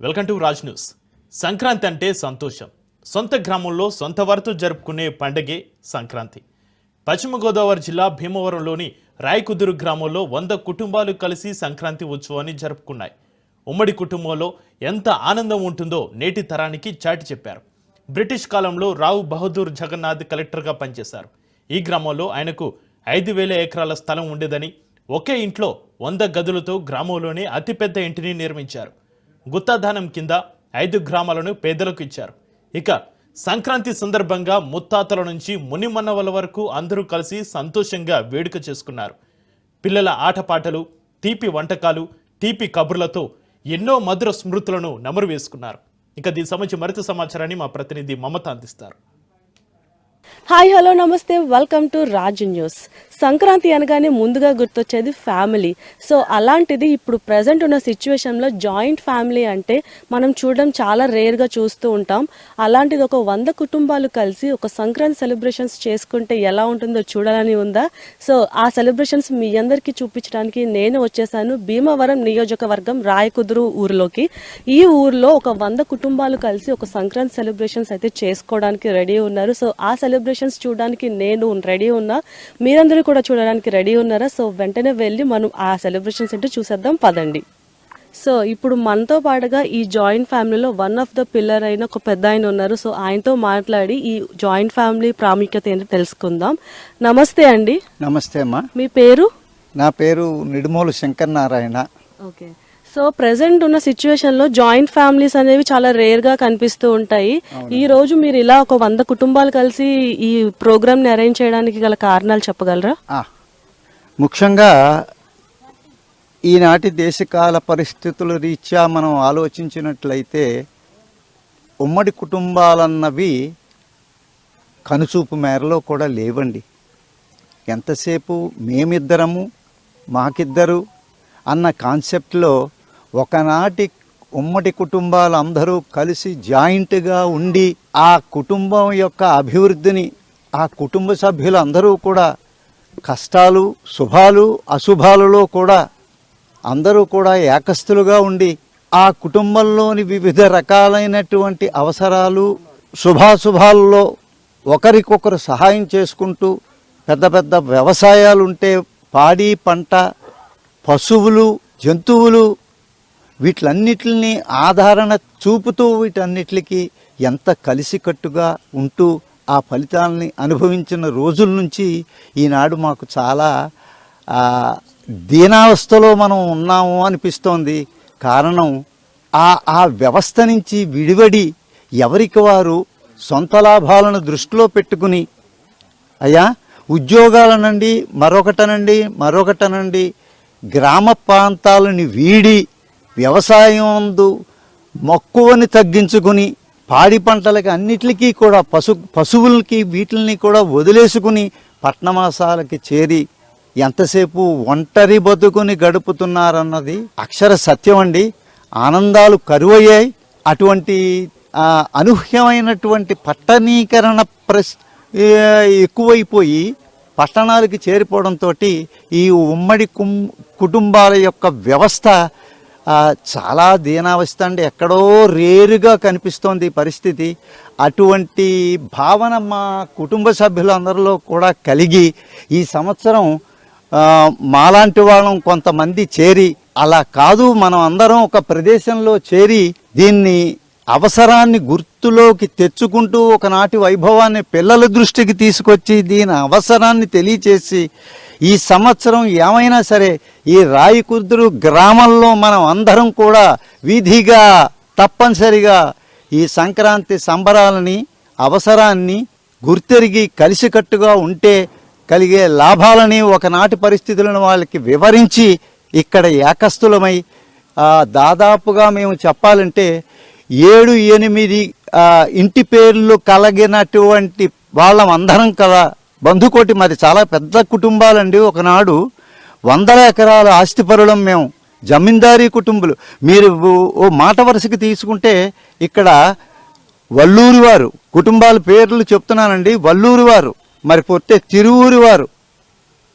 Welcome to Raj news. Sankranti అంటే సంతోషం. సొంత గ్రామంలో సొంత వారితో జరుపుకునే పండగే సంక్రాంతి. పశ్చిమ గోదావరి జిల్లా భీమవరంలోని రాయకుదురు గ్రామంలో 100 కుటుంబాలు కలిసి సంక్రాంతి ఉత్సవాన్ని జరుపుకున్నాయి. ఉమ్మడి కుటుంబంలో ఎంత ఆనందం ఉంటుందో నేటి తరానికి చాటి చెప్పారు. బ్రిటిష్ కాలంలో రావు బహదూర్ జగన్నాథ్ కలెక్టర్గా పనిచేశారు. ఈ గ్రామంలో ఆయనకు 5,000 ఎకరాల స్థలం ఉండేదని, ఒకే ఇంట్లో 100 గదులతో గ్రామంలోనే అతిపెద్ద ఇంటిని నిర్మించారు. గుత్తాధానం కింద 5 గ్రామాలను పేదలకు ఇచ్చారు. ఇక సంక్రాంతి సందర్భంగా ముత్తాతల నుంచి మునిమన్నవల వరకు అందరూ కలిసి సంతోషంగా వేడుక చేసుకున్నారు. పిల్లల ఆటపాటలు, తీపి వంటకాలు, తీపి కబుర్లతో ఎన్నో మధుర స్మృతులను నమరు వేసుకున్నారు. ఇక దీని సంబంధించి మరింత సమాచారాన్ని మా ప్రతినిధి మమత అందిస్తారు. హాయ్, హలో, నమస్తే, welcome to Raj news. Sankranti అనగానే ముందుగా గుర్తొచ్చేది ఫ్యామిలీ. సో అలాంటిది ఇప్పుడు ప్రజెంట్ ఉన్న సిచ్యువేషన్లో జాయింట్ ఫ్యామిలీ అంటే మనం చూడడం చాలా రేర్గా చూస్తూ ఉంటాం. అలాంటిది ఒక 100 కుటుంబాలు కలిసి ఒక సంక్రాంతి సెలబ్రేషన్స్ చేసుకుంటే ఎలా ఉంటుందో చూడాలని ఉందా? సో ఆ సెలబ్రేషన్స్ మీ అందరికీ చూపించడానికి నేను వచ్చేసాను భీమవరం నియోజకవర్గం రాయకుదురు ఊరిలోకి. ఈ ఊర్లో ఒక 100 కుటుంబాలు కలిసి ఒక సంక్రాంతి సెలబ్రేషన్స్ అయితే చేసుకోవడానికి రెడీ ఉన్నారు. సో ఆ సెలబ్రేషన్స్ చూడడానికి నేను రెడీ ఉన్నా, మీరందరూ కూడా చూడడానికి రెడీ ఉన్నారా? సో వెంటనే వెళ్ళి మనం ఆ సెలబ్రేషన్స్ ఏంటో చూసేద్దాం, పదండి. సో ఇప్పుడు మనతో పాటుగా ఈ జాయింట్ ఫ్యామిలీలో వన్ ఆఫ్ ద పిల్లర్ అయిన ఒక పెద్ద ఆయన ఉన్నారు. సో ఆయనతో మాట్లాడి ఈ జాయింట్ ఫ్యామిలీ ప్రాముఖ్యత ఏంటో తెలుసుకుందాం. నమస్తే అండి. నమస్తే అమ్మా. మీ పేరు? నా పేరు Nidumolu Shankar Narayana. Okay. So present ఉన్న సిచ్యువేషన్ లో జాయింట్ ఫ్యామిలీస్ అనేవి చాలా రేర్ గా కనిపిస్తూ ఉంటాయి. ఈ రోజు మీరు ఇలా ఒక 100 కుటుంబాలు కలిసి ఈ ప్రోగ్రామ్ ని అరేంజ్ చేయడానికి గల కారణాలు చెప్పగలరా? ముఖ్యంగా ఈనాటి దేశకాల పరిస్థితుల రీత్యా మనం ఆలోచించినట్లయితే ఉమ్మడి కుటుంబాలన్నవి కనుచూపు మేరలో కూడా లేవండి. ఎంతసేపు మేమిద్దరము మాకిద్దరు అన్న కాన్సెప్ట్లో ఒకనాటి ఉమ్మడి కుటుంబాలు అందరూ కలిసి జాయింట్గా ఉండి ఆ కుటుంబం యొక్క అభివృద్ధిని, ఆ కుటుంబ సభ్యులు అందరూ కూడా కష్టాలు, శుభాలు, అశుభాలలో కూడా అందరూ కూడా ఏకస్తులుగా ఉండి ఆ కుటుంబంలోని వివిధ రకాలైనటువంటి అవసరాలు, శుభాశుభాలలో ఒకరికొకరు సహాయం చేసుకుంటూ పెద్ద పెద్ద వ్యవసాయాలు ఉంటే పాడి పంట, పశువులు, జంతువులు, వీటిలన్నిటిని ఆదరణ చూపుతూ వీటన్నిటికి ఎంత కలిసికట్టుగా ఉంటూ ఆ ఫలితాలని అనుభవించిన రోజుల నుంచి ఈనాడు మాకు చాలా దీనావస్థలో మనం ఉన్నాము అనిపిస్తోంది. కారణం ఆ వ్యవస్థ నుంచి విడివడి ఎవరికి వారు సొంత లాభాలను దృష్టిలో పెట్టుకుని అయ్యా ఉద్యోగాలనండి మరొకటనండి గ్రామ ప్రాంతాలని వీడి వ్యవసాయం మక్కువని తగ్గించుకుని పాడి పంటలకి అన్నిటికీ కూడా పశువులకి వీటిని కూడా వదిలేసుకుని పట్టణవాసాలకి చేరి ఎంతసేపు ఒంటరి బతుకుని గడుపుతున్నారన్నది అక్షర సత్యం అండి. ఆనందాలు కరువయ్యాయి. అటువంటి అనూహ్యమైనటువంటి పట్టణీకరణ ఎక్కువైపోయి పట్టణాలకి చేరిపోవడంతో ఈ ఉమ్మడి కుటుంబాల యొక్క వ్యవస్థ చాలా దీనావస్థ అండి. ఎక్కడో రేరుగా కనిపిస్తోంది ఈ పరిస్థితి. అటువంటి భావన మా కుటుంబ సభ్యులందరిలో కూడా కలిగి ఈ సంవత్సరం మాలాంటి వాళ్ళం కొంతమంది చేరి, అలా కాదు మనం అందరం ఒక ప్రదేశంలో చేరి దీన్ని అవసరాన్ని గుర్తులోకి తెచ్చుకుంటూ ఒకనాటి వైభవాన్ని పిల్లల దృష్టికి తీసుకొచ్చి దీని అవసరాన్ని తెలియచేసి ఈ సంవత్సరం ఏమైనా సరే ఈ రాయకుదురు గ్రామంలో మనం అందరం కూడా వీధిగా తప్పనిసరిగా ఈ సంక్రాంతి సంబరాలని, అవసరాన్ని గుర్తెరిగి కలిసికట్టుగా ఉంటే కలిగే లాభాలని ఒకనాటి పరిస్థితులను వాళ్ళకి వివరించి ఇక్కడ ఏకస్తులమై దాదాపుగా మేము చెప్పాలంటే 7-8 ఇంటి పేర్లు కలిగినటువంటి వాళ్ళం అందరం కదా. బంధుకోటి మరి చాలా పెద్ద కుటుంబాలండి. ఒకనాడు 100 ఎకరాల ఆస్తిపరులం మేము, జమీందారీ కుటుంబాలు. మీరు ఓ మాట వరుసకి తీసుకుంటే ఇక్కడ వల్లూరి వారు కుటుంబాల పేర్లు చెప్తున్నానండి. వల్లూరి వారు, మరి పొట్టే తిరువూరి వారు,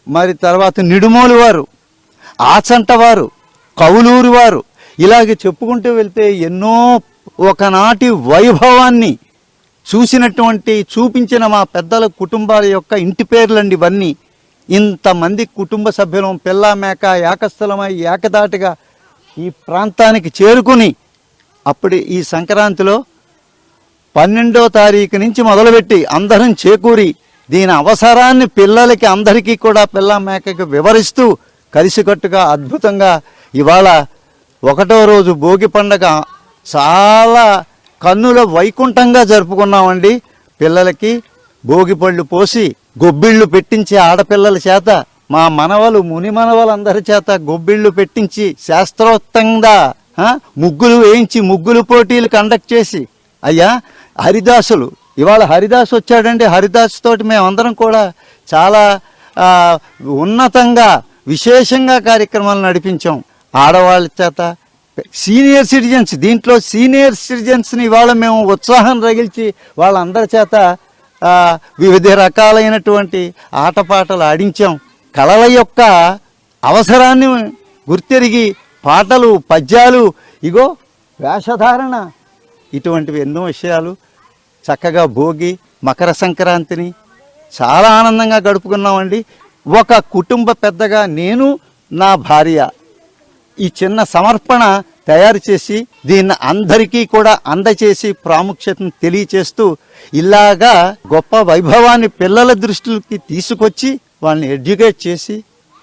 మరి తర్వాత నిడుమోలు వారు, ఆచంట వారు, కౌలూరు వారు, ఇలాగే చెప్పుకుంటూ వెళ్తే ఎన్నో ఒకనాటి వైభవాన్ని చూపించిన మా పెద్దల కుటుంబాల యొక్క ఇంటి పేర్లండి ఇవన్నీ. ఇంతమంది కుటుంబ సభ్యులం పిల్ల మేక ఏకస్థలమై ఏకదాటిగా ఈ ప్రాంతానికి చేరుకుని అప్పుడు ఈ సంక్రాంతిలో 12వ తారీఖు నుంచి మొదలుపెట్టి అందరం చేకూరి దీని అవసరాన్ని పిల్లలకి అందరికీ కూడా పిల్ల మేకకి వివరిస్తూ కలిసికట్టుగా అద్భుతంగా ఇవాళ 1వ రోజు భోగి పండగ చాలా కన్నుల వైకుంఠంగా జరుపుకున్నామండి. పిల్లలకి భోగి పళ్ళు పోసి గొబ్బిళ్ళు పెట్టించి ఆడపిల్లల చేత మా మనవలు ముని మనవలందరి చేత గొబ్బిళ్ళు పెట్టించి శాస్త్రోక్తంగా ముగ్గులు వేయించి ముగ్గులు పోటీలు కండక్ట్ చేసి అయ్యా హరిదాసులు ఇవాళ హరిదాస్ వచ్చాడండి. హరిదాస్ తోటి మేమందరం కూడా చాలా ఉన్నతంగా విశేషంగా కార్యక్రమాలు నడిపించాం. ఆడవాళ్ళ చేత సీనియర్ సిటిజన్స్ దీంట్లో సీనియర్ సిటిజన్స్ని ఇవాళ మేము ఉత్సాహం రగిల్చి వాళ్ళందరి చేత వివిధ రకాలైనటువంటి ఆటపాటలు ఆడించాం. కళల యొక్క అవసరాన్ని గుర్తెరిగి పాటలు పద్యాలు ఇగో వేషధారణ ఇటువంటివి ఎన్నో విషయాలు చక్కగా భోగి మకర సంక్రాంతిని చాలా ఆనందంగా గడుపుకున్నామండి. ఒక కుటుంబ పెద్దగా నేను నా భార్య ఈ చిన్న సమర్పణ తయారు చేసి దీన్ని అందరికీ కూడా అందచేసి ప్రాముఖ్యతను తెలియచేస్తూ ఇలాగా గొప్ప వైభవాన్ని పిల్లల దృష్టికి తీసుకొచ్చి వాళ్ళని ఎడ్యుకేట్ చేసి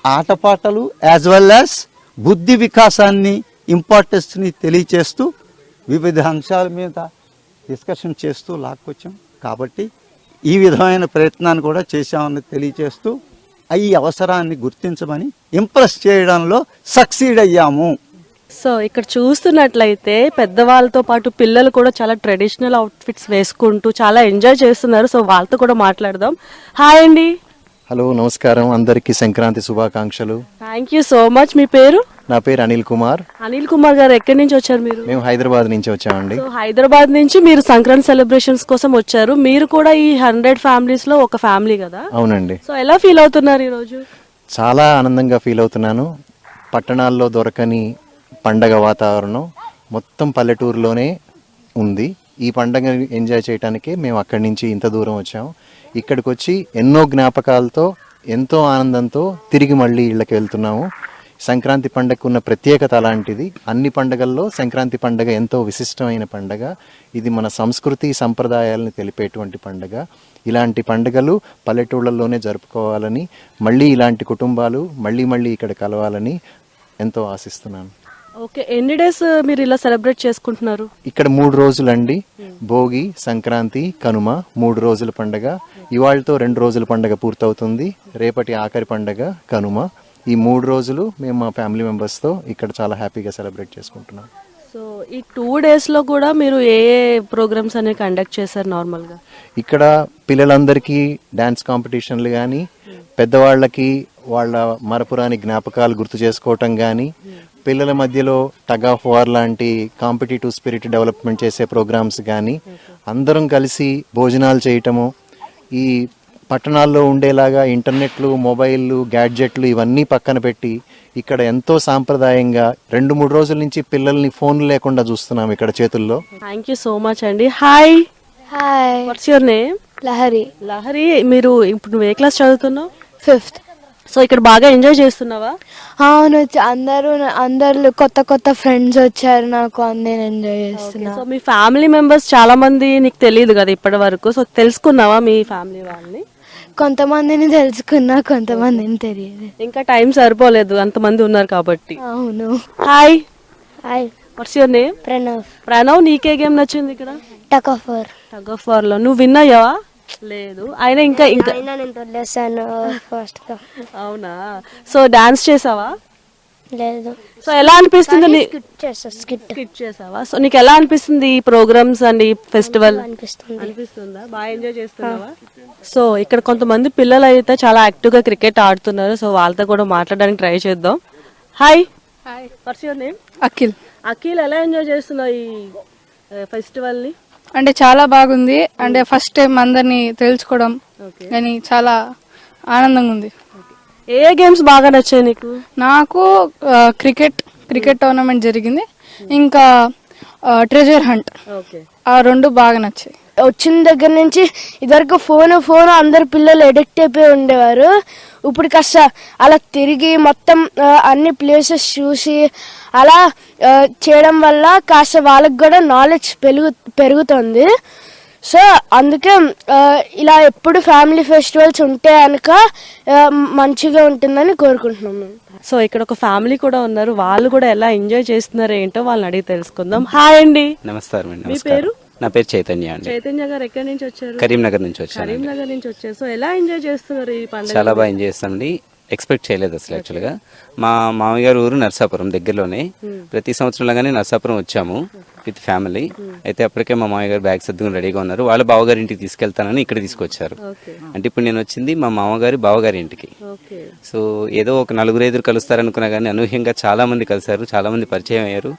ఆటపాటలు యాజ్ వెల్ యాజ్ బుద్ధి వికాసాన్ని ఇంపార్టెన్స్ని తెలియచేస్తూ వివిధ అంశాల మీద డిస్కషన్ చేస్తూ లాక్కొచ్చాం. కాబట్టి ఈ విధమైన ప్రయత్నాన్ని కూడా చేశామని తెలియచేస్తూ ఈ అవసరాన్ని గుర్తించమని ఇంప్రెస్ చేయడంలో సక్సీడ్ అయ్యాము. సో ఇక్కడ చూస్తున్నట్లయితే పెద్దవాళ్ళతో పాటు పిల్లలు కూడా చాలా ట్రెడిషనల్ అవుట్ఫిట్స్ వేసుకుంటూ చాలా ఎంజాయ్ చేస్తున్నారు. సో వాళ్ళతో కూడా మాట్లాడదాం. హాయ్ అండి. హలో, నమస్కారం. అందరికీ సంక్రాంతి శుభాకాంక్షలు. Thank you so much. మీ పేరు? నా పేరు అనిల్ కుమార్. అనిల్ కుమార్ గారు ఎక్కడి నుంచి వచ్చారు మీరు? మేము హైదరాబాద్ నుంచి వచ్చామండి. సో హైదరాబాద్ నుంచి మీరు సంక్రాంతి సెలబ్రేషన్స్ కోసం వచ్చారు. మీరు కూడా ఈ 100 ఫ్యామిలీస్ లో ఒక ఫ్యామిలీ కదా? అవునండి. సో ఎలా ఫీల్ అవుతున్నారు ఈ రోజు? చాలా ఆనందంగా ఫీల్ అవుతున్నాను. పట్టణాల్లో దొరకని పండగ వాతావరణం మొత్తం పల్లెటూరులోనే ఉంది. ఈ పండగ ఎంజాయ్ చేయడానికే మేము అక్కడి నుంచి ఇంత దూరం వచ్చాము. ఇక్కడికి వచ్చి ఎన్నో జ్ఞాపకాలతో ఎంతో ఆనందంతో తిరిగి మళ్ళీ ఇళ్ళకి వెళ్తున్నాము. సంక్రాంతి పండగకు ఉన్న ప్రత్యేకత అలాంటిది. అన్ని పండగల్లో సంక్రాంతి పండగ ఎంతో విశిష్టమైన పండగ. ఇది మన సంస్కృతి సంప్రదాయాలను తెలిపేటువంటి పండగ. ఇలాంటి పండుగలు పల్లెటూళ్ళల్లోనే జరుపుకోవాలని, మళ్ళీ ఇలాంటి కుటుంబాలు మళ్ళీ ఇక్కడ కలవాలని ఎంతో ఆశిస్తున్నాను. ఓకే, ఎన్ని డేస్ మీరు ఇలా సెలబ్రేట్ చేసుకుంటున్నారు? ఇక్కడ 3 రోజులండి. భోగి, సంక్రాంతి, కనుమ 3 రోజుల పండగ. ఇవాళతో 2 రోజుల పండగ పూర్తవుతుంది. రేపటి ఆఖరి పండగ కనుమ. ఈ 3 రోజులు మేము మా ఫ్యామిలీ మెంబర్స్తో ఇక్కడ చాలా హ్యాపీగా సెలబ్రేట్ చేసుకుంటున్నాం. సో ఈ 2 days లో కూడా మీరు ఏ ప్రోగ్రామ్స్ అనేవి కండక్ట్ చేశారు నార్మల్గా? ఇక్కడ పిల్లలందరికీ డ్యాన్స్ కాంపిటీషన్లు కానీ, పెద్దవాళ్ళకి వాళ్ళ మరపురాని జ్ఞాపకాలు గుర్తు చేసుకోవటం కానీ, పిల్లల మధ్యలో టగ్ ఆఫ్ వార్ లాంటి కాంపిటేటివ్ స్పిరిట్ డెవలప్మెంట్ చేసే ప్రోగ్రామ్స్ కానీ, అందరం కలిసి భోజనాలు చేయటము, ఈ పట్టణాల్లో ఉండేలాగా ఇంటర్నెట్లు, మొబైళ్ళు, గ్యాడ్జెట్లు ఇవన్నీ పక్కన పెట్టి ఇక్కడ ఎంతో సాంప్రదాయంగా 2-3 రోజుల నుంచి పిల్లల్ని ఫోన్ లేకుండా చూస్తున్నాం ఇక్కడ చేతుల్లో. థ్యాంక్ యూ సో మచ్ అండి. Hi. Hi. What's your name? Lahari. Lahari, మీరు ఇప్పుడు నువ్వు ఏ క్లాస్ చదువుతున్నావు? 5th. సో ఇక్కడ బాగా ఎంజాయ్ చేస్తున్నావా? అవును, అందరు కొత్త ఫ్రెండ్స్ వచ్చారు నాకు, నేను ఎంజాయ్ చేస్తున్నా. సో మీ ఫ్యామిలీ మెంబర్స్ చాలా మంది నీకు తెలియదు కదా ఇప్పటి వరకు. సో తెలుసుకున్నావా మీ ఫ్యామిలీ వాళ్ళని? కొంతమందిని తెలుసుకున్నా, కొంతమందిని తెలియదు. ఇంకా టైం సరిపోలేదు, అంతమంది ఉన్నారు కాబట్టి. అవును. Hi. Hi. What's your name? Pranav. Pranav, నీకే గేమ్ నచ్చింది ఇక్కడ? Tug of war. Tug of war లో నువ్వు విన్ అయ్యావా? లేదు. అయినా ఇంకా నేను వదిలేసాను ఫస్ట్ గా. అవునా? సో డాన్స్ చేసావా? లేదు. సో ఎలా అనిపిస్తుంది? స్కిట్ చేసావా? సో నీకు ఎలా అనిపిస్తుంది ఈ ప్రోగ్రామ్స్ అండ్ ఈ ఫెస్టివల్? అనిపిస్తుందా? బాగా ఎంజాయ్ చేస్తున్నావా? సో ఇక్కడ కొంతమంది పిల్లలు అయితే చాలా యాక్టివ్ గా క్రికెట్ ఆడుతున్నారు. సో వాళ్ళతో కూడా మాట్లాడడానికి ట్రై చేద్దాం. Hi. Hi. What's your name? Akhil. Akhil, ఎలా ఎంజాయ్ చేస్తున్నావు ఈ ఫెస్టివల్ ని? అంటే చాలా బాగుంది. అంటే ఫస్ట్ టైం అందరినీ తెలుసుకోవడం కానీ చాలా ఆనందంగా ఉంది. ఏ గేమ్స్ బాగా నచ్చాయి నీకు? నాకు క్రికెట్ టోర్నమెంట్ జరిగింది. ఇంకా ట్రెజర్ హంట్, ఓకే. ఆ 2 బాగా నచ్చాయి. వచ్చిన దగ్గర నుంచి ఇదివరకు ఫోన్ అందరు పిల్లలు ఎడిక్ట్ అయిపోయి ఉండేవారు. ఇప్పుడు కాస్త అలా తిరిగి మొత్తం అన్ని ప్లేసెస్ చూసి అలా చేయడం వల్ల కాస్త వాళ్ళకి కూడా నాలెడ్జ్ పెరుగుతుంది. సో అందుకే ఇలా ఎప్పుడు ఫ్యామిలీ ఫెస్టివల్స్ ఉంటే కనుక మంచిగా ఉంటుందని కోరుకుంటున్నాము. సో ఇక్కడ ఒక ఫ్యామిలీ కూడా ఉన్నారు, వాళ్ళు కూడా ఎలా ఎంజాయ్ చేస్తున్నారు ఏంటో వాళ్ళని అడిగి తెలుసుకుందాం. హాయ్ అండి. నమస్కారం అండి. మీ పేరు? నా పేరు చైతన్య అండి. చైతన్య గారు ఎక్కడి నుంచి వచ్చారు? కరీంనగర్ నుంచి వచ్చాను. కరీంనగర్ నుంచి వచ్చారు. సో ఎలా ఎంజాయ్ చేస్తున్నారు ఈ పండుగ? చాలా బాగా ఎంజాయ్ చేస్తానండి. ఎక్స్పెక్ట్ చేయలేదు అసలు. యాక్చువల్గా మా మామయ్య గారు ఊరు నర్సాపురం దగ్గరలోనే. ప్రతి సంవత్సరం లాగానే నర్సాపురం వచ్చాము విత్ ఫ్యామిలీ. అయితే అప్పటికే మా మామయ్య గారు బ్యాగ్ సర్దుకుని రెడీగా ఉన్నారు. వాళ్ళ బావగారి ఇంటికి తీసుకెళ్తానని ఇక్కడ తీసుకొచ్చారు. అంటే ఇప్పుడు నేను వచ్చింది మా మామగారి బావగారి ఇంటికి. సో ఏదో ఒక 4-5 కలుస్తారనుకున్నా కానీ అనూహ్యంగా చాలా మంది కలిసారు, చాలా మంది పరిచయం అయ్యారు.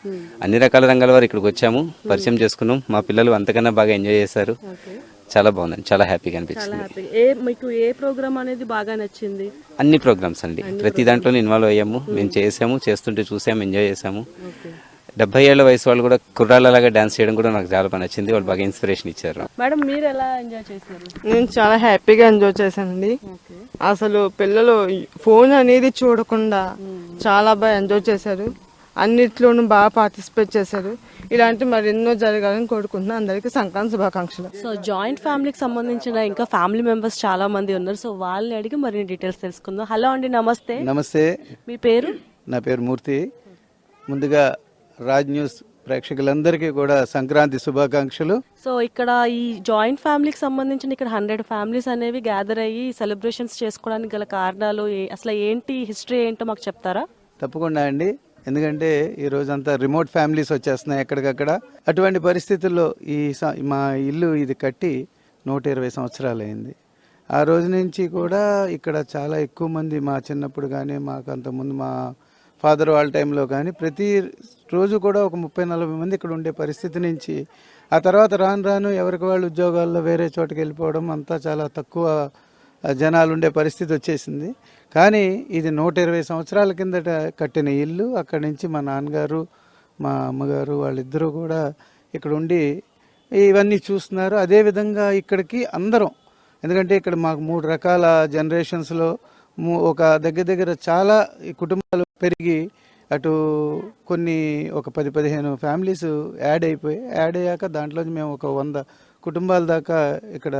అన్ని రకాల రంగాల వారు ఇక్కడికి వచ్చాము, పరిచయం చేసుకున్నాం. మా పిల్లలు అంతకన్నా బాగా ఎంజాయ్ చేశారు. చాలా బాగుందండి, చాలా హ్యాపీగా అనిపించింది. మీకు ఏ ప్రోగ్రామ్ అనేది బాగా నచ్చింది? అన్ని ప్రోగ్రామ్స్ అండి, ప్రతి దాంట్లోనే ఇన్వాల్వ్ అయ్యాము. మేము చేసాము, చేస్తుంటే చూసాము, ఎంజాయ్ చేసాము. 70 ఏళ్ల వయసు వాళ్ళు కూడా కుర్రాళ్ళలాగా డాన్స్ చేయడం కూడా నాకు చాలా బాగా నచ్చింది. వాళ్ళు బాగా ఇన్స్పిరేషన్ ఇచ్చారు. మేడం మీరు ఎలా ఎంజాయ్ చేశారు? నేను చాలా హ్యాపీగా ఎంజాయ్ చేశానండి. అసలు పిల్లలు ఫోన్ అనేది చూడకుండా చాలా బాగా ఎంజాయ్ చేశారు. అన్నిట్లోనూ బాగా పార్టిసిపేట్ చేశారు. ఇలాంటి మరెన్నో జరగాలని కోరుకుంటున్నాను. అందరికీ సంక్రాంతి శుభాకాంక్షలు. సో జాయింట్ ఫ్యామిలీకి సంబంధించిన ఇంకా ఫ్యామిలీ మెంబర్స్ చాలా మంది ఉన్నారు. సో వాళ్ళని అడిగి మరిన్ని డీటెయిల్స్ తెలుసుకుందాం. హలో అండి, నమస్తే. నమస్తే. మీ పేరు? నా పేరు మూర్తి. ముందుగా రాజ్ న్యూస్ ప్రేక్షకులందరికీ కూడా సంక్రాంతి శుభాకాంక్షలు. సో ఇక్కడ ఈ జాయింట్ ఫ్యామిలీకి సంబంధించిన ఇక్కడ 100 ఫ్యామిలీస్ అనేవి గ్యాదర్ అయ్యి సెలబ్రేషన్స్ చేసుకోవడానికి గల కారణాలు అసలు ఏంటి, హిస్టరీ ఏంటో మాకు చెప్తారా? తప్పకుండా అండి. ఎందుకంటే ఈ రోజంతా రిమోట్ ఫ్యామిలీస్ వచ్చేస్తున్నాయి ఎక్కడికక్కడ. అటువంటి పరిస్థితుల్లో మా ఇల్లు ఇది కట్టి 120 సంవత్సరాలు అయింది. ఆ రోజు నుంచి కూడా ఇక్కడ చాలా ఎక్కువ మంది, మా చిన్నప్పుడు కానీ మాకు అంతకుముందు మా ఫాదర్ వాళ్ళ టైంలో కానీ ప్రతి రోజు కూడా ఒక 30-40 మంది ఇక్కడ ఉండే పరిస్థితి నుంచి ఆ తర్వాత రాను ఎవరికి వాళ్ళు ఉద్యోగాల్లో వేరే చోటుకి వెళ్ళిపోవడం, అంతా చాలా తక్కువ జనాలు ఉండే పరిస్థితి వచ్చేసింది. కానీ ఇది 120 సంవత్సరాల కిందట కట్టిన ఇల్లు. అక్కడి నుంచి మా నాన్నగారు మా అమ్మగారు వాళ్ళిద్దరూ కూడా ఇక్కడ ఉండి ఇవన్నీ చూస్తున్నారు. అదేవిధంగా ఇక్కడికి అందరం, ఎందుకంటే ఇక్కడ మాకు 3 రకాల జనరేషన్స్లో ఒక దగ్గర చాలా కుటుంబాలు పెరిగి అటు కొన్ని ఒక 10-15 ఫ్యామిలీస్ యాడ్ అయ్యాక దాంట్లో మేము ఒక 100 కుటుంబాల దాకా ఇక్కడ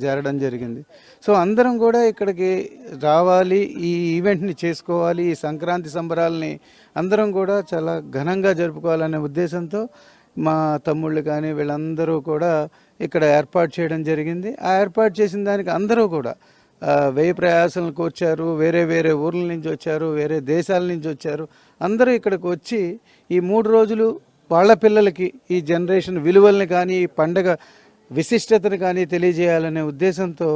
చేరడం జరిగింది. సో అందరం కూడా ఇక్కడికి రావాలి, ఈ ఈవెంట్ని చేసుకోవాలి, ఈ సంక్రాంతి సంబరాలని అందరం కూడా చాలా ఘనంగా జరుపుకోవాలనే ఉద్దేశంతో మా తమ్ముళ్ళు కానీ వీళ్ళందరూ కూడా ఇక్కడ ఏర్పాటు చేయడం జరిగింది. ఆ ఏర్పాటు చేసిన దానికి అందరూ కూడా వ్యయ ప్రయాసాలను కోర్చారు. వేరే ఊర్ల నుంచి వచ్చారు, వేరే దేశాల నుంచి వచ్చారు. అందరూ ఇక్కడికి వచ్చి ఈ 3 రోజులు వాళ్ళ పిల్లలకి ఈ జనరేషన్ విలువల్ని కానీ ఈ పండగ విశిష్టతను కానీ తెలియజేయాలనే ఉద్దేశంతో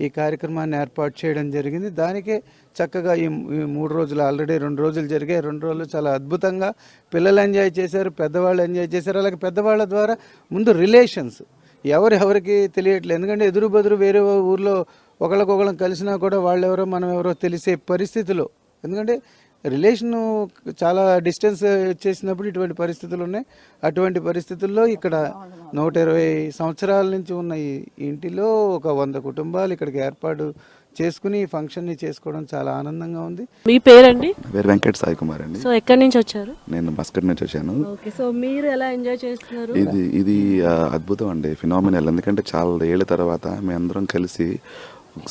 ఈ కార్యక్రమాన్ని ఏర్పాటు చేయడం జరిగింది. దానికే చక్కగా ఈ 3 రోజులు ఆల్రెడీ 2 రోజులు జరిగాయి. 2 రోజులు చాలా అద్భుతంగా పిల్లలు ఎంజాయ్ చేశారు, పెద్దవాళ్ళు ఎంజాయ్ చేశారు. అలాగే పెద్దవాళ్ళ ద్వారా ముందు రిలేషన్స్ ఎవరికి తెలియట్లేదు. ఎందుకంటే ఎదురు బదురు వేరే ఊర్లో ఒకళ్ళకొకళ్ళం కలిసినా కూడా వాళ్ళెవరో మనం ఎవరో తెలిసే పరిస్థితిలో, ఎందుకంటే రిలేషను చాలా డిస్టెన్స్ వచ్చేసినప్పుడు ఇటువంటి పరిస్థితులు ఉన్నాయి. అటువంటి పరిస్థితుల్లో ఇక్కడ 120 సంవత్సరాల నుంచి ఉన్న ఈ ఇంటిలో ఒక 100 కుటుంబాలు ఇక్కడికి ఏర్పాటు చేసుకుని ఈ ఫంక్షన్ని చేసుకోవడం చాలా ఆనందంగా ఉంది. మీ పేరండి? పేరు వెంకట సాయి కుమార్ అండి. సో ఎక్కడి నుంచి వచ్చారు? నేను మస్కట్ నుంచి వచ్చాను. ఓకే. సో మీరు ఎలా ఎంజాయ్ చేస్తున్నారు? ఇది అద్భుతం అండి, ఫినామినల్. ఎందుకంటే చాలా ఏళ్ల తర్వాత మేమందరం కలిసి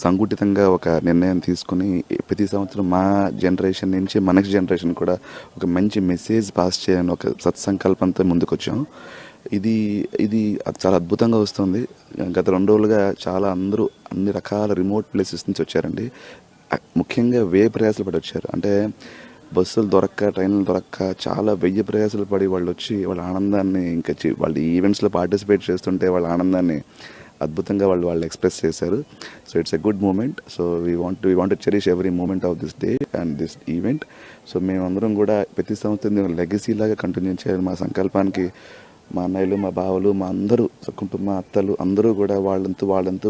సంఘటితంగా ఒక నిర్ణయం తీసుకుని ప్రతి సంవత్సరం మా జనరేషన్ నుంచి మన జనరేషన్ కూడా ఒక మంచి మెసేజ్ పాస్ చేయాలని ఒక సత్సంకల్పంతో ముందుకొచ్చాం. ఇది చాలా అద్భుతంగా వస్తుంది. గత 2 రోజులుగా చాలా అందరూ అన్ని రకాల రిమోట్ ప్లేసెస్ నుంచి వచ్చారండి. ముఖ్యంగా ప్రయాసాలు పడి వచ్చారు. అంటే బస్సులు దొరక్క, ట్రైన్లు దొరక్క చాలా ప్రయాసాలు పడి వాళ్ళు వచ్చి వాళ్ళ ఆనందాన్ని ఇంకా వాళ్ళ ఈవెంట్స్లో పార్టిసిపేట్ చేస్తుంటే వాళ్ళ ఆనందాన్ని అద్భుతంగా వాళ్ళు ఎక్స్ప్రెస్ చేశారు. So it's a good moment. So we want to cherish every moment of this day and this event. So మేమందరం కూడా ప్రతి సంవత్సరం లెగసీ లాగా కంటిన్యూ చేయాలి. మా సంకల్పానికి మా అన్నయ్యలు, మా బావలు, మా అందరూ కుటుంబ అత్తలు అందరూ కూడా వాళ్ళంతూ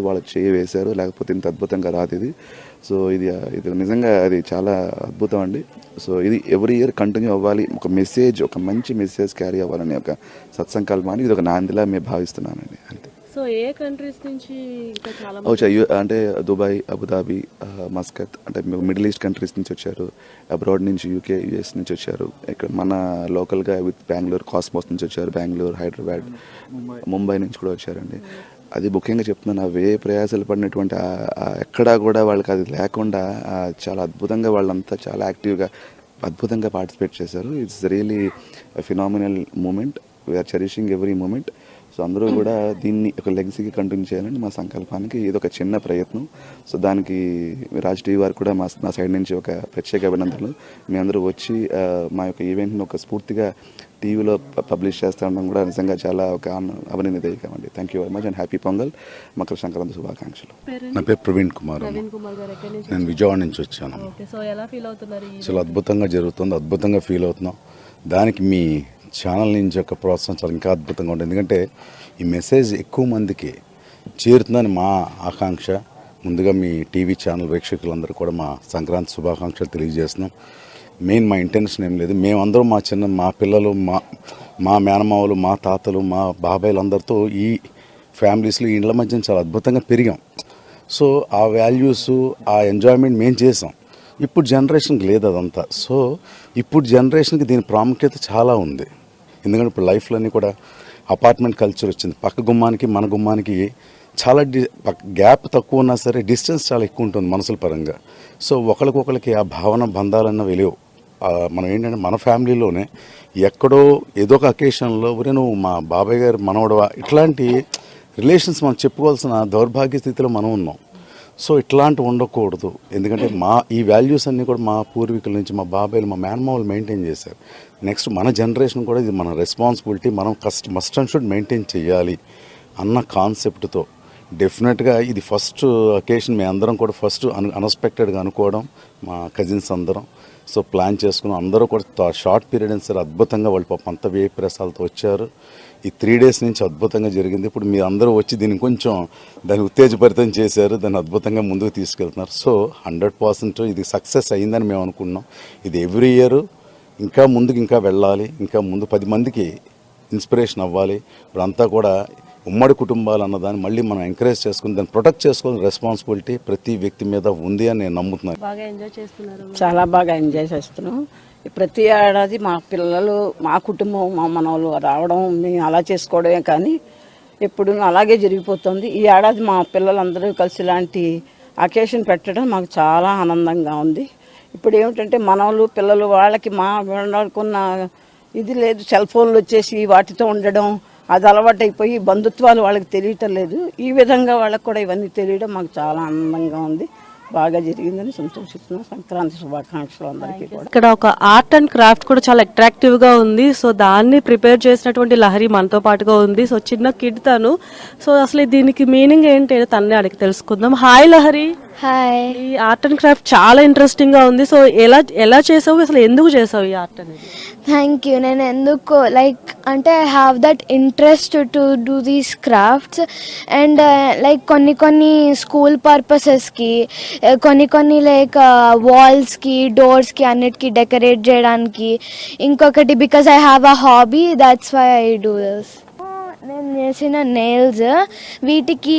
వాళ్ళు చేయి వేశారు, లేకపోతే ఇంత అద్భుతంగా రాదు ఇది. సో ఇది నిజంగా అది చాలా అద్భుతం అండి. సో ఇది ఎవ్రీ ఇయర్ కంటిన్యూ అవ్వాలి, ఒక మంచి మెసేజ్ క్యారీ అవ్వాలని ఒక సత్సంకల్పాన్ని ఇది ఒక నాందిలా మేము భావిస్తున్నానండి అంతే. సో ఏ కంట్రీస్ నుంచి ఇంకా చాలా వచ్చా అంటే దుబాయ్, అబుదాబి, మస్కత్, అంటే మిడిల్ ఈస్ట్ కంట్రీస్ నుంచి వచ్చారు, అబ్రాడ్ నుంచి UK, US నుంచి వచ్చారు, ఇక్కడ మన లోకల్గా విత్ బెంగళూరు కాస్మోస్ నుంచి వచ్చారు, బెంగళూరు, హైదరాబాద్, ముంబై నుంచి కూడా వచ్చారండి. అది ముఖ్యంగా చెప్తున్నాను, అవే ప్రయాసాలు పడినటువంటి ఎక్కడా కూడా వాళ్ళకి అది లేకుండా చాలా అద్భుతంగా వాళ్ళంతా చాలా యాక్టివ్గా అద్భుతంగా పార్టిసిపేట్ చేశారు. It's really phenomenal moment, we're cherishing every moment. So అందరూ కూడా దీన్ని ఒక లెగసీకి కంటిన్యూ చేయాలని మా సంకల్పానికి ఇది ఒక చిన్న ప్రయత్నం. సో దానికి రాజ్ టీవీ వారు కూడా నా సైడ్ నుంచి ఒక ప్రత్యేక అభినందనలు. మీ అందరూ వచ్చి మా యొక్క ఈవెంట్ని ఒక స్ఫూర్తిగా టీవీలో పబ్లిష్ చేస్తూ ఉండడం కూడా నిజంగా చాలా ఒక అభినందనీయం అండి. Thank you very much and happy pongal, Makar Sankranti శుభాకాంక్షలు. నా పేరు ప్రవీణ్ కుమార్. నేను విజయవాడ నుంచి వచ్చాను. సో ఎలా ఫీల్ అవుతున్నారు? చాలా అద్భుతంగా జరుగుతుంది, అద్భుతంగా ఫీల్ అవుతున్నాం. దానికి మీ ఛానల్ నుంచి ఒక ప్రోత్సాహం చాలా ఇంకా అద్భుతంగా ఉంటుంది. ఎందుకంటే ఈ మెసేజ్ ఎక్కువ మందికి చేరుతుందని మా ఆకాంక్ష. ముందుగా మీ టీవీ ఛానల్ వీక్షకులందరూ కూడా మా సంక్రాంతి శుభాకాంక్షలు తెలియజేస్తున్నాం. మెయిన్ మా ఇంటెన్షన్ ఏం లేదు, మేమందరం మా పిల్లలు, మా మేనమావులు, మా తాతలు, మా బాబాయిలందరితో ఈ ఫ్యామిలీస్లో ఈ ఇండ్ల మధ్యన చాలా అద్భుతంగా పెరిగాం. సో ఆ వాల్యూస్, ఆ ఎంజాయ్మెంట్ మేము చేసాం. ఇప్పుడు జనరేషన్కి లేదు అదంతా. సో ఇప్పుడు జనరేషన్కి దీని ప్రాముఖ్యత చాలా ఉంది. ఎందుకంటే ఇప్పుడు లైఫ్లన్నీ కూడా అపార్ట్మెంట్ కల్చర్ వచ్చింది. పక్క గుమ్మానికి మన గుమ్మానికి చాలా గ్యాప్ తక్కువ ఉన్నా సరే డిస్టెన్స్ చాలా ఎక్కువ ఉంటుంది మనసుల పరంగా. సో ఒకరికొకరికి ఆ భావన బంధాలన్న వెలేవు. మనం ఏంటంటే మన ఫ్యామిలీలోనే ఎక్కడో ఏదో ఒక అకేషన్లో నువ్వు మా బాబాయ్ గారు మనవడవా, ఇట్లాంటి రిలేషన్స్ మనం చెప్పుకోవాల్సిన దౌర్భాగ్య స్థితిలో మనం ఉన్నాం. సో ఇట్లాంటివి ఉండకూడదు. ఎందుకంటే ఈ వాల్యూస్ అన్నీ కూడా మా పూర్వీకుల నుంచి మా బాబాయ్లు, మా మేనమావులు మెయింటైన్ చేశారు. నెక్స్ట్ మన జనరేషన్ కూడా ఇది మన రెస్పాన్సిబిలిటీ, మనం మస్ట్ అండ్ షుడ్ మెయింటైన్ చేయాలి అన్న కాన్సెప్ట్తో డెఫినెట్గా ఇది ఫస్ట్ అకేషన్. మేము అందరం కూడా ఫస్ట్ అన్ఎక్స్పెక్టెడ్గా అనుకోవడం, మా కజిన్స్ అందరం సో ప్లాన్ చేసుకున్నాం. అందరూ కూడా షార్ట్ పీరియడ్ అయిన సరే అద్భుతంగా వాళ్ళు పాపం అంత వ్యయ ప్రసాదాలతో వచ్చారు. ఈ 3 days నుంచి అద్భుతంగా జరిగింది. ఇప్పుడు మీరు అందరూ వచ్చి దీన్ని కొంచెం దాన్ని ఉత్తేజభరితం చేశారు, దాన్ని అద్భుతంగా ముందుకు తీసుకెళ్తున్నారు. సో 100% ఇది సక్సెస్ అయిందని మేము అనుకున్నాం. ఇది ఎవ్రీ ఇయర్ ఇంకా ముందుకు ఇంకా వెళ్ళాలి, ఇంకా ముందు 10 మందికి ఇన్స్పిరేషన్ అవ్వాలి. ఇప్పుడంతా కూడా ఉమ్మడి కుటుంబాలు అన్నదాన్ని మళ్ళీ మనం ఎంకరేజ్ చేసుకుని దాన్ని ప్రొటెక్ట్ చేసుకోవాల్సిన రెస్పాన్సిబిలిటీ ప్రతి వ్యక్తి మీద ఉంది అని నేను నమ్ముతున్నాను. బాగా ఎంజాయ్ చేస్తున్నారు? చాలా బాగా ఎంజాయ్ చేస్తున్నాం. ప్రతి ఏడాది మా పిల్లలు, మా కుటుంబం, మా మనవలు రావడం, మేము అలా చేసుకోవడమే కానీ ఎప్పుడు అలాగే జరిగిపోతుంది. ఈ ఏడాది మా పిల్లలందరూ కలిసి ఇలాంటి అకేషన్ పెట్టడం మాకు చాలా ఆనందంగా ఉంది. ఇప్పుడు ఏమిటంటే మనవలు, పిల్లలు వాళ్ళకి వాళ్ళకున్న ఇది లేదు, సెల్ ఫోన్లు వచ్చేసి వాటితో ఉండడం, అది అలవాటైపోయి బంధుత్వాలు వాళ్ళకి తెలియటం లేదు. ఈ విధంగా వాళ్ళకి కూడా ఇవన్నీ తెలియడం మాకు చాలా ఆనందంగా ఉంది. బాగా జరిగిందని సంతోషిస్తున్నాం. సంక్రాంతి శుభాకాంక్షలు అందరికీ కూడా. ఇక్కడ ఒక ఆర్ట్ అండ్ క్రాఫ్ట్ కూడా చాలా అట్రాక్టివ్ గా ఉంది. సో దాన్ని ప్రిపేర్ చేసినటువంటి లహరి మనతో పాటుగా ఉంది. సో చిన్న కిడ్ తను. సో అసలు దీనికి మీనింగ్ ఏంటి తన్నే అడిగి తెలుసుకుందాం. హాయ్ లహరి. హాయ్. ఈ ఆర్ట్ అండ్ క్రాఫ్ట్ చాలా ఇంట్రెస్టింగ్ గా ఉంది. సో ఎలా చేసావు, అసలు ఎందుకు చేసావు ఈ ఆర్ట్ అనేది? Thank you. నేను ఎందుకు అంటే I have that interest to do these crafts and కొన్ని స్కూల్ పర్పసెస్కి, కొన్ని వాల్స్కి, డోర్స్కి అన్నిటికీ డెకరేట్ చేయడానికి. ఇంకొకటి because I have a hobby, that's why I do this. నేను చేసిన నెయిల్స్ వీటికి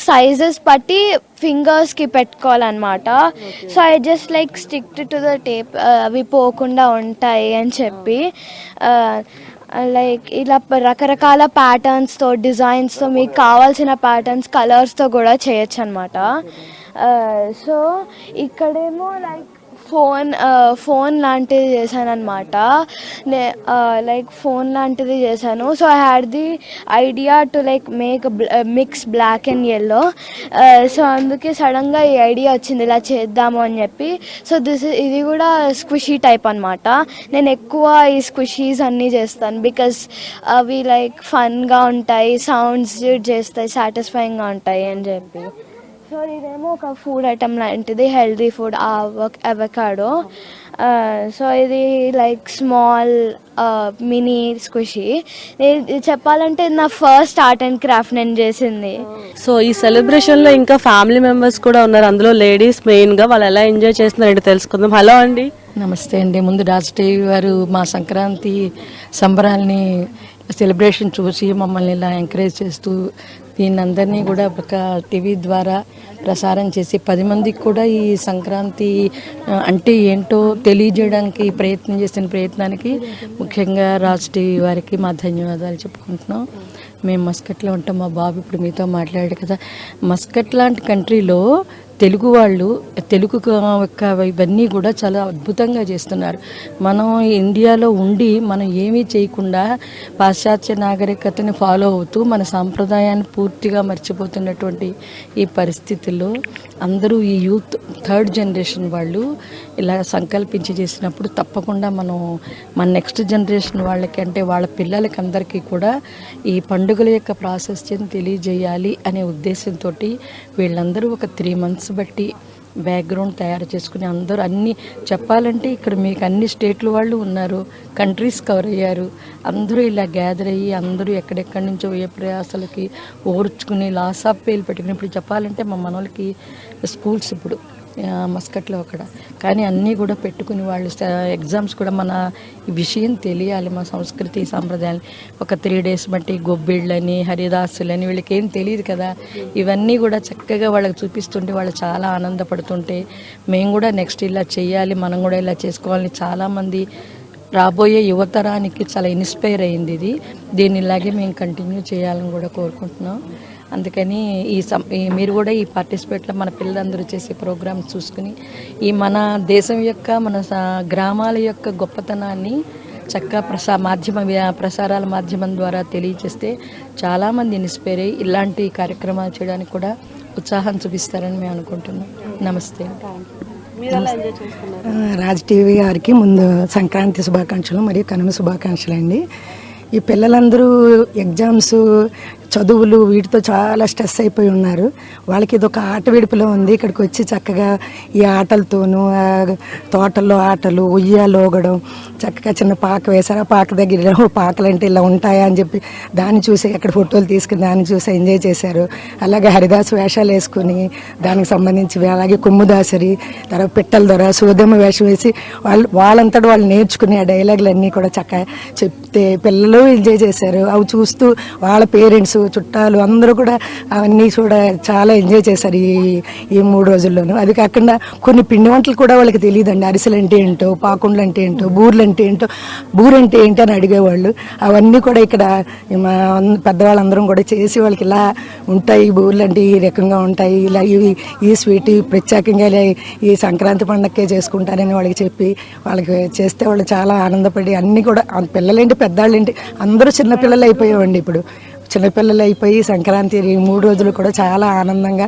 సైజెస్ బట్టి ఫింగర్స్కి పెట్టుకోవాలన్నమాట. So I just stick to the tape, అవి పోకుండా ఉంటాయి అని చెప్పి ఇలా రకరకాల ప్యాటర్న్స్తో, డిజైన్స్తో, మీకు కావాల్సిన ప్యాటర్న్స్, కలర్స్తో కూడా చేయొచ్చు అనమాట. సో ఇక్కడేమో ఫోన్ లాంటిది చేశాను అనమాట. ఫోన్ లాంటిది చేశాను. So I had the idea to make mix black and yellow. So అందుకే సడన్గా ఈ ఐడియా వచ్చింది ఇలా చేద్దాము అని చెప్పి. సో ఇది కూడా స్క్విషీ టైప్ అనమాట. నేను ఎక్కువ ఈ స్క్విషీస్ అన్నీ చేస్తాను బికాస్ అవి ఫన్గా ఉంటాయి, సౌండ్స్ చేస్తాయి, సాటిస్ఫైయింగ్గా ఉంటాయి అని చెప్పి. సో ఇదేమో ఒక ఫుడ్ ఐటమ్ లాంటిది, హెల్దీ ఫుడ్, అవకాడో. సో ఇది లైక్ స్మాల్ మినీ స్క్విషీ. చెప్పాలంటే నా ఫస్ట్ ఆర్ట్ అండ్ క్రాఫ్ట్ నేను చేసింది. సో ఈ సెలబ్రేషన్లో ఇంకా ఫ్యామిలీ మెంబర్స్ కూడా ఉన్నారు, అందులో లేడీస్ మెయిన్గా. వాళ్ళు ఎలా ఎంజాయ్ చేస్తున్నారంటే తెలుసుకుందాం. హలో అండి. నమస్తే అండి. ముందు రాజ్ టీవీ వారు మా సంక్రాంతి సంబరాల్ని సెలబ్రేషన్ చూసి మమ్మల్ని ఇలా ఎంకరేజ్ చేస్తూ దీన్ని అందరినీ కూడా ఒక టీవీ ద్వారా ప్రసారం చేసి 10 మందికి కూడా ఈ సంక్రాంతి అంటే ఏంటో తెలియజేయడానికి ప్రయత్నం చేసిన ప్రయత్నానికి ముఖ్యంగా రాజ్ టీవీ వారికి మా ధన్యవాదాలు చెప్పుకుంటున్నాం. మేము మస్కట్లో ఉంటాం. మా బాబు ఇప్పుడు మీతో మాట్లాడాడు కదా. మస్కట్ లాంటి కంట్రీలో తెలుగు వాళ్ళు తెలుగు యొక్క ఇవన్నీ కూడా చాలా అద్భుతంగా చేస్తున్నారు. మనం ఇండియాలో ఉండి మనం ఏమీ చేయకుండా పాశ్చాత్య నాగరికతని ఫాలో అవుతూ మన సాంప్రదాయాన్ని పూర్తిగా మర్చిపోతున్నటువంటి ఈ పరిస్థితుల్లో అందరూ ఈ యూత్ 3rd జనరేషన్ వాళ్ళు ఇలా సంకల్పించి చేసినప్పుడు తప్పకుండా మన నెక్స్ట్ జనరేషన్ వాళ్ళకి అంటే వాళ్ళ పిల్లలకి అందరికీ కూడా ఈ పండుగల యొక్క ప్రాశస్త్యం తెలియజేయాలి అనే ఉద్దేశంతో వీళ్ళందరూ ఒక 3 months బట్టి బ్యాక్గ్రౌండ్ తయారు చేసుకుని అందరూ అన్ని చెప్పాలంటే ఇక్కడ మీకు అన్ని స్టేట్ల వాళ్ళు ఉన్నారు, కంట్రీస్ కవర్ అయ్యారు. అందరూ ఇలా గ్యాదర్ అయ్యి అందరూ ఎక్కడెక్కడి నుంచో ఏ ప్రయాసాలకి ఓర్చుకుని లాస్ ఆఫ్ పేలు పెట్టుకుని ఇప్పుడు చెప్పాలంటే మా మనోళ్ళకి స్కూల్స్ ఇప్పుడు మస్కట్లో అక్కడ కానీ అన్నీ కూడా పెట్టుకుని వాళ్ళు ఎగ్జామ్స్ కూడా మన ఈ విషయం తెలియాలి, మా సంస్కృతి సాంప్రదాయాలు. ఒక 3 days బట్టి గొబ్బిళ్ళని హరిదాసులని వీళ్ళకి ఏం తెలియదు కదా. ఇవన్నీ కూడా చక్కగా వాళ్ళకి చూపిస్తుంటే వాళ్ళు చాలా ఆనందపడుతుంటే మేము కూడా నెక్స్ట్ ఇలా చేయాలి, మనం కూడా ఇలా చేసుకోవాలని చాలామంది రాబోయే యువతరానికి చాలా ఇన్స్పైర్ అయింది ఇది. దీన్ని ఇలాగే మేము కంటిన్యూ చేయాలని కూడా కోరుకుంటున్నాం. అందుకని మీరు కూడా ఈ పార్టిసిపేట్లో మన పిల్లలందరూ చేసే ప్రోగ్రామ్స్ చూసుకుని ఈ మన దేశం యొక్క మన గ్రామాల యొక్క గొప్పతనాన్ని చక్కగా ప్రసారాల మాధ్యమం ద్వారా తెలియజేస్తే చాలామంది ఇన్స్పైర్ అయ్యి ఇలాంటి కార్యక్రమాలు చేయడానికి కూడా ఉత్సాహం చూపిస్తారని మేము అనుకుంటున్నాం. నమస్తే. రాజ్ టీవీ గారికి ముందు సంక్రాంతి శుభాకాంక్షలు మరియు కనుమ శుభాకాంక్షలు అండి. ఈ పిల్లలందరూ ఎగ్జామ్స్ చదువులు వీటితో చాలా స్ట్రెస్ అయిపోయి ఉన్నారు. వాళ్ళకి ఇది ఒక ఆట విడుపులో ఉంది. ఇక్కడికి వచ్చి చక్కగా ఈ ఆటలతోనూ తోటల్లో ఆటలు ఉయ్యాలు ఊగడం చక్కగా చిన్న పాక వేశారు. ఆ పాక దగ్గర పాకలు అంటే ఇలా ఉంటాయా అని చెప్పి దాన్ని చూసి అక్కడ ఫోటోలు తీసుకుని దాన్ని చూసి ఎంజాయ్ చేశారు. అలాగే హరిదాసు వేషాలు వేసుకుని దానికి సంబంధించి అలాగే కొమ్ముదాసరి తర్వాత పిట్టల ద్వారా సోదమ్మ వేషం వేసి వాళ్ళంతటా వాళ్ళు నేర్చుకుని ఆ డైలాగులు అన్నీ కూడా చక్కగా చెప్తే పిల్లలు ఎంజాయ్ చేశారు. అవి చూస్తూ వాళ్ళ పేరెంట్స్ చుట్టాలు అందరూ కూడా అవన్నీ కూడా చాలా ఎంజాయ్ చేశారు ఈ 3 రోజుల్లోనూ. అది కాకుండా కొన్ని పిండి వంటలు కూడా వాళ్ళకి తెలియదండి. అరిసెలు అంటే ఏంటో, పాకుండలు అంటే ఏంటో, బూరెలు అంటే ఏంటో, బూరెంటే ఏంటి అని అడిగేవాళ్ళు. అవన్నీ కూడా ఇక్కడ మా పెద్దవాళ్ళందరం కూడా చేసి వాళ్ళకి ఇలా ఉంటాయి బూరెలు అంటే ఈ రకంగా ఉంటాయి, ఇలా ఈ స్వీట్ ప్రత్యేకంగా ఈ సంక్రాంతి పండగకే చేసుకుంటారని వాళ్ళకి చెప్పి వాళ్ళకి చేస్తే వాళ్ళు చాలా ఆనందపడి అన్నీ కూడా పిల్లలేంటి పెద్దవాళ్ళేంటి అందరూ చిన్నపిల్లలు అయిపోయామండి. ఇప్పుడు చిన్నపిల్లలు అయిపోయి సంక్రాంతి 3 రోజులు కూడా చాలా ఆనందంగా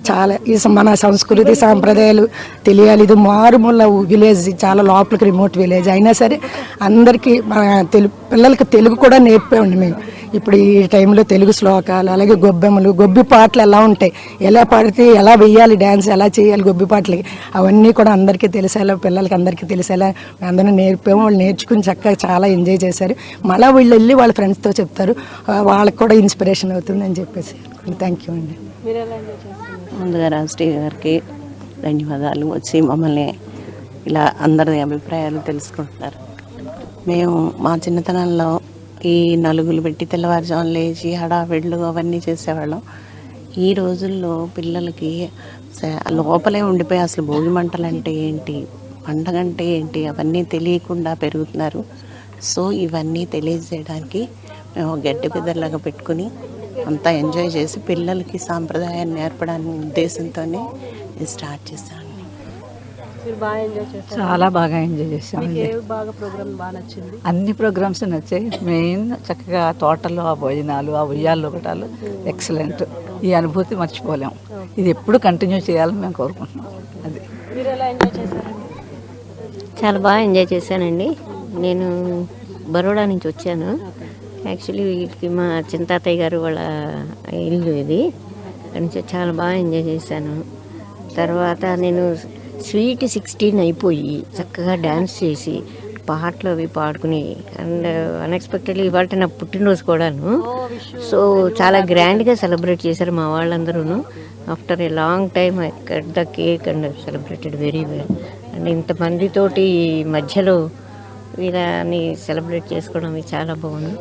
చాలా మన సంస్కృతి సాంప్రదాయాలు తెలియాలి. ఇది మారుమూల విలేజ్, చాలా లోపలికి రిమోట్ విలేజ్ అయినా సరే అందరికీ మన పిల్లలకి తెలుగు కూడా నేర్పామండి మేము. ఇప్పుడు ఈ టైంలో తెలుగు శ్లోకాలు అలాగే గొబ్బెమ్మలు గొబ్బి పాటలు ఎలా ఉంటాయి, ఎలా పాడితే ఎలా వెయ్యాలి, డ్యాన్స్ ఎలా చేయాలి గొబ్బి పాటలకి అవన్నీ కూడా అందరికీ తెలిసేలా పిల్లలకి అందరికీ తెలిసేలా అందరూ నేర్పాము. వాళ్ళు నేర్చుకుని చక్కగా చాలా ఎంజాయ్ చేశారు. మళ్ళీ వీళ్ళు వెళ్ళి వాళ్ళ ఫ్రెండ్స్తో చెప్తారు, వాళ్ళకి కూడా ఇన్స్పిరేషన్ అవుతుందని చెప్పేసి. థ్యాంక్ యూ అండి. ముందుగా రాజ్ టీవీ గారికి ధన్యవాదాలు. వచ్చి మమ్మల్ని ఇలా అందరి అభిప్రాయాలు తెలుసుకుంటున్నారు. మేము మా చిన్నతనంలో ఈ నలుగులు పెట్టి తెల్లవారుజామున లేచి హడావిడ్లు అవన్నీ చేసేవాళ్ళం. ఈ రోజుల్లో పిల్లలకి లోపలే ఉండిపోయి అసలు భోగి మంటలు అంటే ఏంటి, పండగ అంటే ఏంటి అవన్నీ తెలియకుండా పెరుగుతున్నారు. సో ఇవన్నీ తెలియజేయడానికి మేము గెట్ టుగెదర్లాగా పెట్టుకుని అంతా ఎంజాయ్ చేసి పిల్లలకి సాంప్రదాయాన్ని నేర్పడానికి ఉద్దేశంతోనే స్టార్ట్ చేశాను. చాలా బాగా ఎంజాయ్ చేసాం. అన్ని ప్రోగ్రామ్స్ నచ్చాయి. మెయిన్ చక్కగా తోటలో ఆ భోజనాలు ఆ ఉయ్యాలు ఒకటాలు ఎక్సలెంట్. ఈ అనుభూతి మర్చిపోలేం. ఇది ఎప్పుడు కంటిన్యూ చేయాలని మేము కోరుకుంటున్నాం. అది చాలా బాగా ఎంజాయ్ చేశానండి. నేను బరోడా నుంచి వచ్చాను. యాక్చువల్లీ వీటికి మా చింతాతయ్య గారు వాళ్ళ ఇల్లు ఇది. అక్కడి నుంచి చాలా బాగా ఎంజాయ్ చేశాను. తర్వాత నేను స్వీట్ 16 అయిపోయి చక్కగా డ్యాన్స్ చేసి పాటలు అవి పాడుకుని అండ్ అన్ఎక్స్పెక్టెడ్లీ ఇవాళ నా పుట్టినరోజు కూడాను. సో చాలా గ్రాండ్గా సెలబ్రేట్ చేశారు మా వాళ్ళందరూ. After a long time I cut the cake and celebrated very well. And ఇంతమందితోటి మధ్యలో వీళ్ళని సెలబ్రేట్ చేసుకోవడం ఇది చాలా బాగుంది.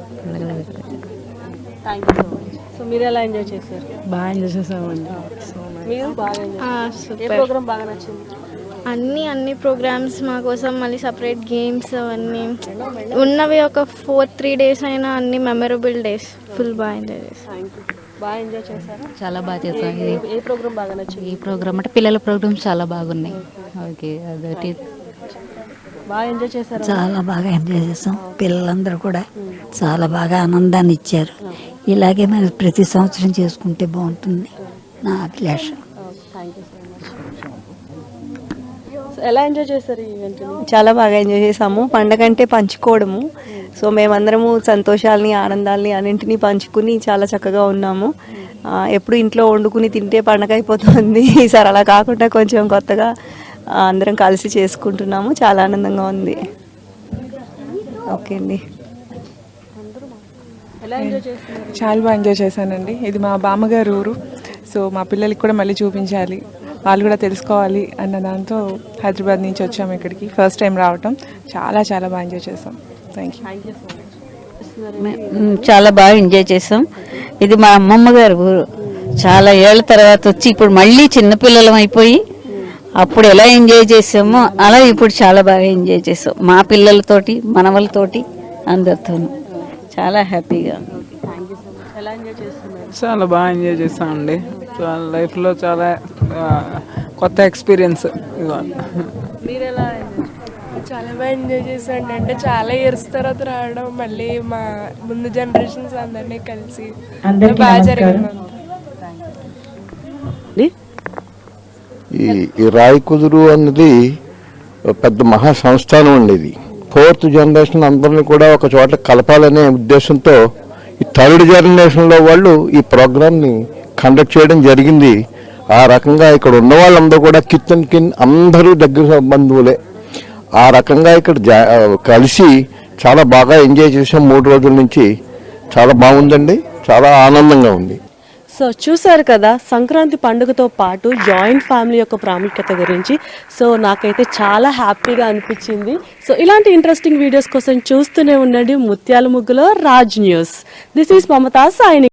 సో మీరు ఎలా ఎంజాయ్ చేశారు? బాగా ఎంజాయ్ చేసామండి. మీరు బాగా ఎంజాయ్ ఏ ప్రోగ్రామ్ బాగా నచ్చింది? అన్ని ప్రోగ్రామ్స్ మా కోసం, మళ్ళీ సపరేట్ గేమ్స్ అవన్నీ ఉన్నవి ఒక 3 days అయినా అన్ని మెమరబుల్ డేస్. ఫుల్ బాగా ఎంజాయ్ చేస్తాం. బాగా ఎంజాయ్ చేశారా? చాలా బాగా చేస్తాం. ఏ ప్రోగ్రామ్ బాగా నచ్చింది? ఈ ప్రోగ్రామ్ అంటే పిల్లల ప్రోగ్రామ్స్ చాలా బాగున్నాయి. ఓకే, అదొకటి బాగా ఎంజాయ్ చేశారా? చాలా బాగా ఎంజాయ్ చేసాం. పిల్లలందరూ కూడా చాలా బాగా ఆనందాన్ని ఇచ్చారు. ఇలాగే మనం ప్రతి సంవత్సరం చేసుకుంటే బాగుంటుంది నా అభిలాష. ఎలా ఎంజాయ్ చేశారు ఈ ఈవెంట్? చాలా బాగా ఎంజాయ్ చేసాము. పండగ అంటే పంచుకోవడము. సో మేమందరము సంతోషాలని, ఆనందాలని అన్నింటినీ పంచుకుని చాలా చక్కగా ఉన్నాము. ఎప్పుడు ఇంట్లో వండుకుని తింటే పండగ అయిపోతుంది. ఈసారి అలా కాకుండా కొంచెం కొత్తగా అందరం కలిసి చేసుకుంటున్నాము. చాలా ఆనందంగా ఉంది. ఓకే అండి. చాలా బాగా ఎంజాయ్ చేశానండి. ఇది మా బామ్మగారు ఊరు. సో మా పిల్లలకి కూడా మళ్ళీ చూపించాలి, వాళ్ళు కూడా తెలుసుకోవాలి అన్న దాంతో హైదరాబాద్ నుంచి వచ్చాము ఇక్కడికి. ఫస్ట్ టైం రావటం. చాలా చాలా బాగా ఎంజాయ్ చేసాం. Thank you. చాలా బాగా ఎంజాయ్ చేసాం. ఇది మా అమ్మమ్మ గారు ఊరు. చాలా ఏళ్ళ తర్వాత వచ్చి ఇప్పుడు మళ్ళీ చిన్నపిల్లలం అయిపోయి అప్పుడు ఎలా ఎంజాయ్ చేసామో అలా ఇప్పుడు చాలా బాగా ఎంజాయ్ చేసాం. మా పిల్లలతోటి, మనవలతోటి, అందరితోనూ చాలా హ్యాపీగా. చాలా బాగా ఎంజాయ్ చేస్తామండి. చాలా లైఫ్లో చాలా కొత్త ఎక్స్పీరియన్స్. చాలా బాగా ఎంజాయ్ చేసాండి. అంటే చాలా ఇయర్స్ తర్వాత రావడం, మళ్ళీ మా ముందు జనరేషన్స్ అందరినీ కలిసి బాగా జరిగింది. ఈ రాయి కుదురు అన్నది పెద్ద మహా సంస్థానం అండి. ఇది 4th జనరేషన్ అందరినీ కూడా ఒక చోట కలపాలనే ఉద్దేశంతో ఈ 3rd జనరేషన్లో వాళ్ళు ఈ ప్రోగ్రామ్ని కండక్ట్ చేయడం జరిగింది. ఆ రకంగా ఇక్కడ ఉన్న వాళ్ళందరూ కూడా కిన్ అందరూ దగ్గర బంధువులే. ఆ రకంగా ఇక్కడ కలిసి చాలా బాగా ఎంజాయ్ చేసాం. 3 రోజుల నుంచి చాలా బాగుందండి. చాలా ఆనందంగా ఉంది. సో చూసారు కదా సంక్రాంతి పండుగతో పాటు జాయింట్ ఫ్యామిలీ యొక్క ప్రాముఖ్యత గురించి. సో నాకైతే చాలా హ్యాపీగా అనిపించింది. సో ఇలాంటి ఇంట్రెస్టింగ్ వీడియోస్ కోసం చూస్తూనే ఉండండి ముత్యాల ముగ్గులో Raj news. This is Mamata signing.